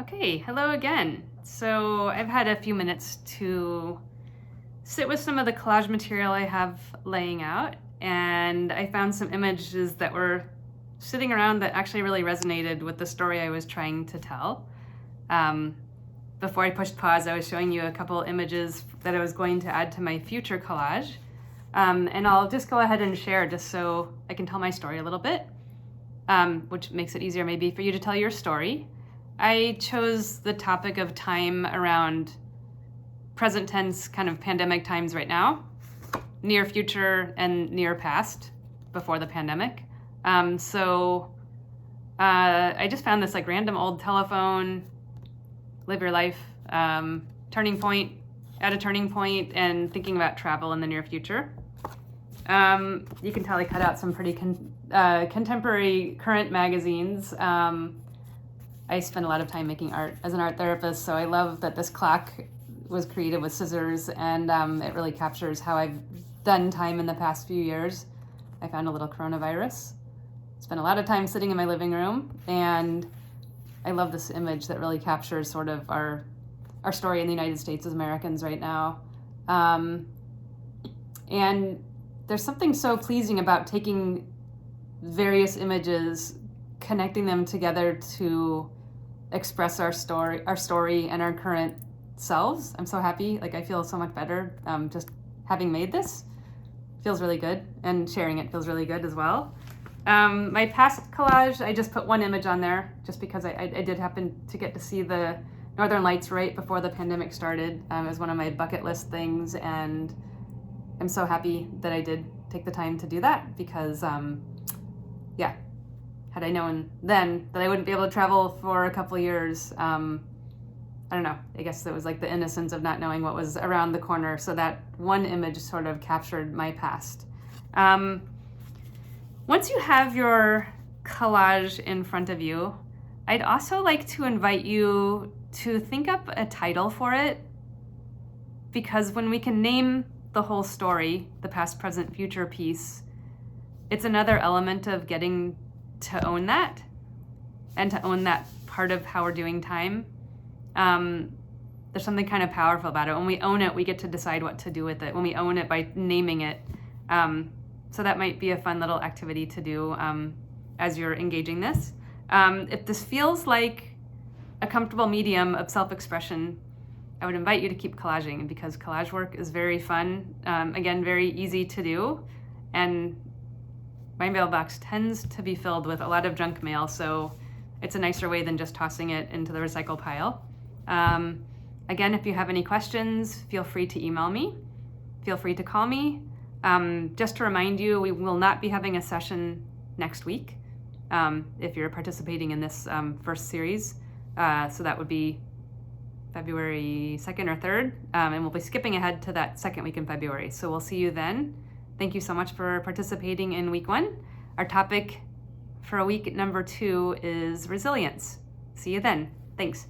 Okay, hello again. So I've had a few minutes to sit with some of the collage material I have laying out, and I found some images that were sitting around that actually really resonated with the story I was trying to tell. Um, Before I pushed pause, I was showing you a couple images that I was going to add to my future collage. And I'll just go ahead and share just so I can tell my story a little bit, which makes it easier maybe for you to tell your story. I chose the topic of time around present tense kind of pandemic times right now, near future and near past before the pandemic. I just found this like random old telephone, live your life, turning point, at a turning point, and thinking about travel in the near future. You can tell I cut out some pretty contemporary current magazines. I spend a lot of time making art as an art therapist, so I love that this clock was created with scissors, and it really captures how I've done time in the past few years. I found a little coronavirus. Spent a lot of time sitting in my living room, and I love this image that really captures sort of our story in the United States as Americans right now. And there's something so pleasing about taking various images, connecting them together to express our story and our current selves. I'm so happy. Like, I feel so much better just having made this. Feels really good, and sharing it feels really good as well. My past collage, I just put one image on there just because I did happen to get to see the Northern Lights right before the pandemic started. It was one of my bucket list things, and I'm so happy that I did take the time to do that because, had I known then that I wouldn't be able to travel for a couple years, I don't know, I guess it was like the innocence of not knowing what was around the corner. So that one image sort of captured my past. Once you have your collage in front of you, I'd also like to invite you to think up a title for it, because when we can name the whole story, the past, present, future piece, it's another element of getting to own that and to own that part of how we're doing time. There's something kind of powerful about it. When we own it, we get to decide what to do with it. When we own it by naming it. So that might be a fun little activity to do as you're engaging this. If this feels like a comfortable medium of self-expression, I would invite you to keep collaging, because collage work is very fun. Again, very easy to do. And my mailbox tends to be filled with a lot of junk mail, so it's a nicer way than just tossing it into the recycle pile. Again, if you have any questions, feel free to email me. Feel free to call me. Just to remind you, we will not be having a session next week if you're participating in this first series. So that would be February 2nd or 3rd, and we'll be skipping ahead to that second week in February. So we'll see you then. Thank you so much for participating in week 1. Our topic for week number 2 is resilience. See you then. Thanks.